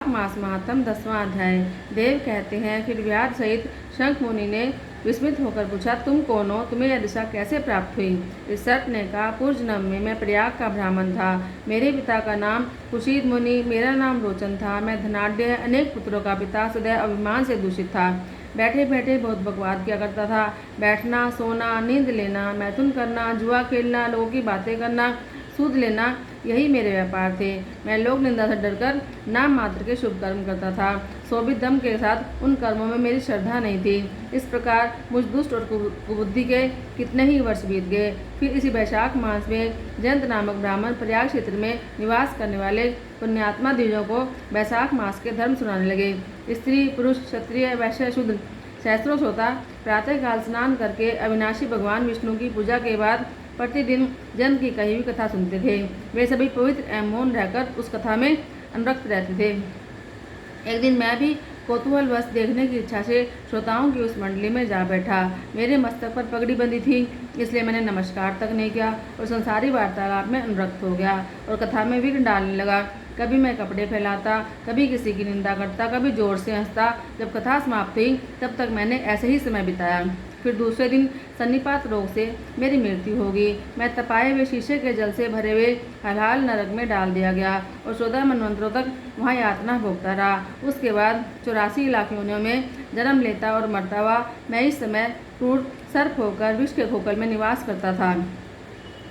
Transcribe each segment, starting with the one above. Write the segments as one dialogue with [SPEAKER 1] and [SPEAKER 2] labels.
[SPEAKER 1] मास महात्म 10वां अध्याय। देव कहते हैं, फिर व्याध सहित शंख मुनि ने विस्मित होकर पूछा, तुम कौन हो? तुम्हें यह दिशा कैसे प्राप्त हुई? इस सर्प ने कहा, पूर्व जन्म में मैं प्रयाग का ब्राह्मण था। मेरे पिता का नाम कुशीद मुनि, मेरा नाम रोचन था। मैं धनाढ्य, अनेक पुत्रों का पिता, सदैव अभिमान से दूषित था। बैठे बैठे बहुत बकवाद किया करता था। बैठना, सोना, नींद लेना, मैथुन करना, जुआ खेलना, लोगों की बातें करना, सूद लेना, यही मेरे व्यापार थे। मैं लोक निंदा से डरकर नाम मात्र के शुभ कर्म करता था। सो भी दम के साथ उन कर्मों में मेरी श्रद्धा नहीं थी। इस प्रकार मुझ दुष्ट और कुबुद्धि के कितने ही वर्ष बीत गए। फिर इसी वैशाख मास में जयंत नामक ब्राह्मण प्रयाग क्षेत्र में निवास करने वाले पुण्यात्मा द्विजों को वैशाख मास के धर्म सुनाने लगे। स्त्री, पुरुष, क्षत्रिय, वैश्य, शूद्र, सहस्त्रों श्रोता प्रातःकाल स्नान करके अविनाशी भगवान विष्णु की पूजा के बाद प्रतिदिन जन्म की कही हुई कथा सुनते थे। वे सभी पवित्र एवं मौन रहकर उस कथा में अनुरक्त रहते थे। एक दिन मैं भी कौतूहलवश देखने की इच्छा से श्रोताओं की उस मंडली में जा बैठा। मेरे मस्तक पर पगड़ी बंधी थी, इसलिए मैंने नमस्कार तक नहीं किया और संसारी वार्तालाप में अनुरक्त हो गया और कथा में विघ्न डालने लगा। कभी मैं कपड़े फैलाता, कभी किसी की निंदा करता, कभी जोर से हंसता। जब कथा समाप्त हुई तब तक मैंने ऐसे ही समय बिताया। फिर दूसरे दिन सन्निपात रोग से मेरी मृत्यु होगी। मैं तपाए हुए शीशे के जल से भरे हुए हलाल नरक में डाल दिया गया और 14 मनवंतरों तक वहाँ यातना भोगता रहा। उसके बाद 84 लाख योनियों में जन्म लेता और मरता हुआ मैं इस समय क्रूर सर्प होकर विष के खोखल में निवास करता था।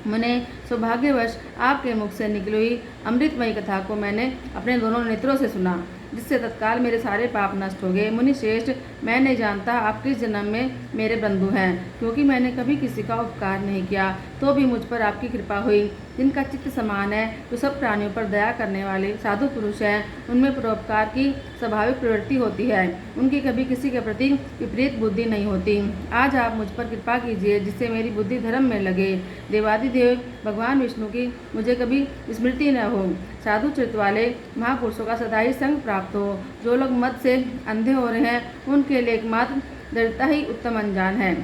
[SPEAKER 1] मैंने सौभाग्यवश आपके मुख से निकली हुई अमृतमयी कथा को मैंने अपने दोनों नेत्रों से सुना, जिससे तत्काल मेरे सारे पाप नष्ट हो गए। मुनि श्रेष्ठ, मैं नहीं जानता आप किस जन्म में मेरे बंधु हैं, क्योंकि मैंने कभी किसी का उपकार नहीं किया, तो भी मुझ पर आपकी कृपा हुई। जिनका चित्त समान है, जो सब प्राणियों पर दया करने वाले साधु पुरुष हैं, उनमें परोपकार की स्वाभाविक प्रवृत्ति होती है। उनकी कभी किसी के प्रति विपरीत बुद्धि नहीं होती। आज आप मुझ पर कृपा कीजिए, जिससे मेरी बुद्धि धर्म में लगे। देवादिदेव भगवान विष्णु की मुझे कभी स्मृति न हो। साधु चरित्र वाले महापुरुषों का सदा ही संग प्राप्त हो। जो लोग मद से अंधे हो रहे हैं, उनके लिए एकमात्र दृढ़ता ही उत्तम अनजान है।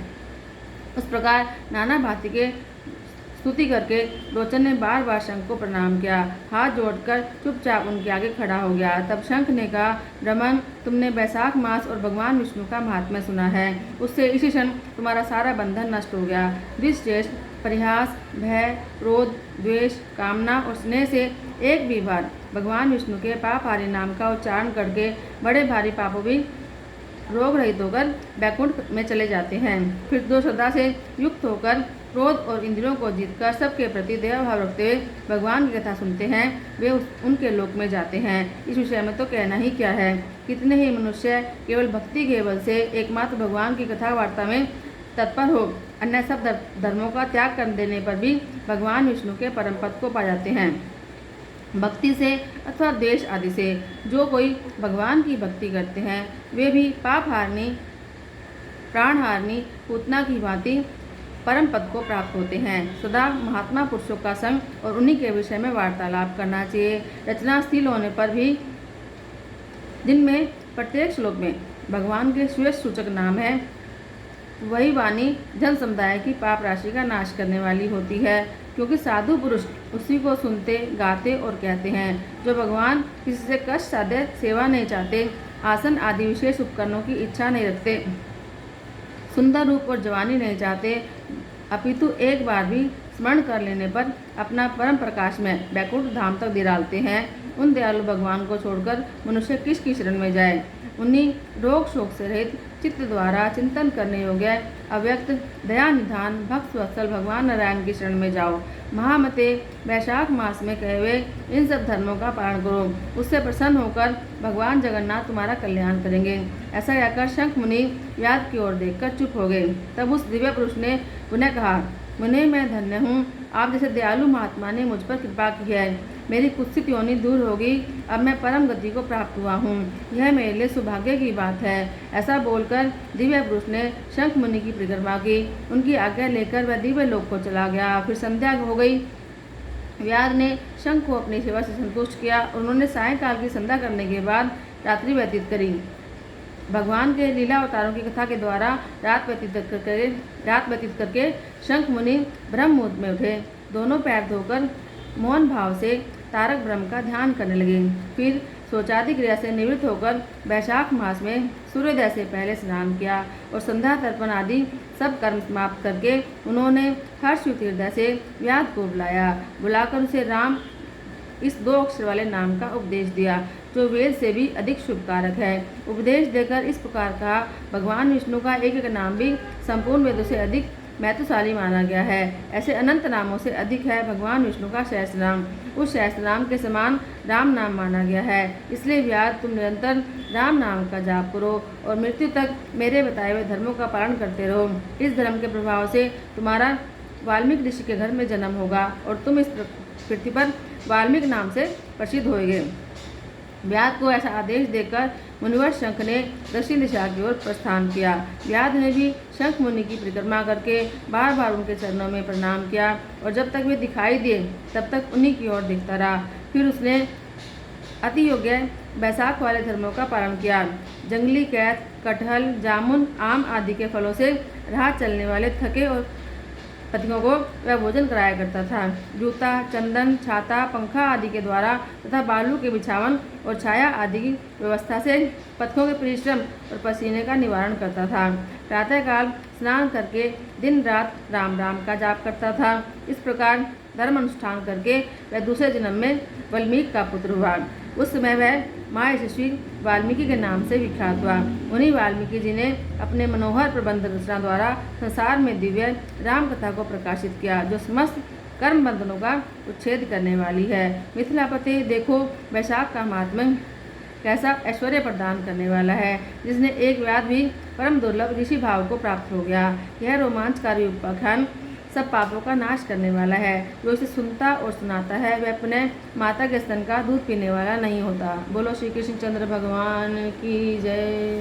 [SPEAKER 1] उस प्रकार नाना भांति के स्तुति करके रोचन ने बार बार शंख को प्रणाम किया। हाथ जोड़कर चुपचाप उनके आगे खड़ा हो गया। तब शंख ने कहा, ब्राह्मण, तुमने वैशाख मास और भगवान विष्णु का महात्म्य सुना है। उससे इसी क्षण तुम्हारा सारा बंधन नष्ट हो गया। द्विश्रेष्ठ, परिहास, भय, क्रोध, द्वेष, कामना और स्नेह से एक भी बार भगवान विष्णु के पापहारी नाम का उच्चारण करके बड़े भारी पापों भी रोग रहित होकर वैकुंठ में चले जाते हैं। फिर दो श्रद्धा से युक्त होकर क्रोध और इंद्रियों को जीतकर सबके प्रति दया भाव रखते हुए भगवान की कथा सुनते हैं, वे उनके लोक में जाते हैं। इस विषय में तो कहना ही क्या है। कितने ही मनुष्य केवल भक्ति के बल से एकमात्र भगवान की कथा वार्ता में तत्पर हो, अन्य सब धर्मों का त्याग कर देने पर भी भगवान विष्णु के परम पद को पा जाते हैं। भक्ति से अथवा द्वेष आदि से जो कोई भगवान की भक्ति करते हैं, वे भी पाप हारनी, प्राण हारनी पूतना की भांति परम पद को प्राप्त होते हैं। सदा महात्मा पुरुषों का संग और उन्हीं के विषय में वार्तालाप करना चाहिए। रचना स्थिर होने पर भी, जिनमें प्रत्येक श्लोक में भगवान के श्रेष्ठ सूचक नाम है, वही वाणी जन समुदाय की पाप राशि का नाश करने वाली होती है, क्योंकि साधु पुरुष उसी को सुनते, गाते और कहते हैं। जो भगवान किसी से कष्ट साध्य सेवा नहीं चाहते, आसन आदि विशेष उपकरणों की इच्छा नहीं रखते, सुंदर रूप और जवानी नहीं चाहते, अपितु एक बार भी स्मरण कर लेने पर अपना परम प्रकाश में वैकुंठ धाम तक दिरालते हैं, उन दयालु भगवान को छोड़कर मनुष्य किसकी शरण में जाए। उन्हीं रोग शोक से रहित चित्त द्वारा चिंतन करने योग्य अव्यक्त दया निधान भक्त वत्सल भगवान नारायण की शरण में जाओ। महामते, वैशाख मास में कहे हुए इन सब धर्मों का पालन करो, उससे प्रसन्न होकर भगवान जगन्नाथ तुम्हारा कल्याण करेंगे। ऐसा कहकर शंख मुनि व्याध की ओर देखकर चुप हो गए। तब उस दिव्य पुरुष ने पुनः कहा, मुने, मैं धन्य हूँ, आप जैसे दयालु महात्मा ने मुझ पर कृपा की है। मेरी कुत्सित योनि दूर होगी, अब मैं परम गति को प्राप्त हुआ हूँ। यह मेरे लिए सौभाग्य की बात है। ऐसा बोलकर दिव्य पुरुष ने शंख मुनि की परिक्रमा की। उनकी आज्ञा लेकर वह दिव्य लोक को चला गया। फिर संध्या हो गई। व्याध ने शंख को अपनी सेवा से संतुष्ट किया और उन्होंने सायंकाल की संध्या करने के बाद रात्रि व्यतीत करी। भगवान के लीला अवतारों की कथा के द्वारा रात व्यतीत करके शंख मुनि ब्रह्म मुहूर्त में उठे। दोनों पैर धोकर मौन भाव से तारक ब्रह्म का ध्यान करने लगे। फिर शौचादि क्रिया से निवृत्त होकर वैशाख मास में सूर्योदय से पहले स्नान किया और संध्या तर्पण आदि सब कर्म समाप्त करके उन्होंने हर्षयुक्त हृदय से व्याध को बुलाकर उसे राम इस 2 अक्षर वाले नाम का उपदेश दिया, जो वेद से भी अधिक शुभकारक है। उपदेश देकर इस प्रकार कहा, भगवान विष्णु का एक एक नाम भी संपूर्ण वेदों से अधिक महत्वशाली माना गया है। ऐसे अनंत नामों से अधिक है भगवान विष्णु का सहस्त्र नाम। उस सहस्त्र नाम के समान राम नाम माना गया है। इसलिए व्याध, तुम निरंतर राम नाम का जाप करो और मृत्यु तक मेरे बताए हुए धर्मों का पालन करते रहो। इस धर्म के प्रभाव से तुम्हारा वाल्मीकि ऋषि के घर में जन्म होगा और तुम इस पृथ्वी पर वाल्मीकि नाम से प्रसिद्ध होगे। व्याध को ऐसा आदेश देकर मुनिवर शंख ने दक्षिण दिशा की ओर प्रस्थान किया। व्याध ने भी शंख मुनि की परिक्रमा करके बार बार उनके चरणों में प्रणाम किया और जब तक वे दिखाई दिए तब तक उन्हीं की ओर देखता रहा। फिर उसने अति योग्य बैसाख वाले धर्मों का पालन किया। जंगली कैथ, कटहल, जामुन, आम आदि के फलों से राह चलने वाले थके और पथिकों को वह भोजन कराया करता था। जूता, चंदन, छाता, पंखा आदि के द्वारा तथा बालू के बिछावन और छाया आदि की व्यवस्था से पथिकों के परिश्रम और पसीने का निवारण करता था। प्रातःकाल स्नान करके दिन रात राम राम का जाप करता था। इस प्रकार धर्म अनुष्ठान करके वह दूसरे जन्म में वाल्मीकि का पुत्र हुआ। उस समय वह माँ यशस्वी वाल्मीकि के नाम से विख्यात हुआ। उन्हीं वाल्मीकि जी ने अपने मनोहर प्रबंध रचना द्वारा संसार में दिव्य राम कथा को प्रकाशित किया, जो समस्त कर्म बंधनों का उच्छेद करने वाली है। मिथिलापति, देखो वैशाख का महात्म्य कैसा ऐश्वर्य प्रदान करने वाला है, जिसने एक व्याध भी परम दुर्लभ ऋषि भाव को प्राप्त हो गया। यह रोमांचकारी उपाख्यान सब पापों का नाश करने वाला है। जो इसे सुनता और सुनाता है वह अपने माता के स्तन का दूध पीने वाला नहीं होता। बोलो श्री कृष्ण चंद्र भगवान की जय।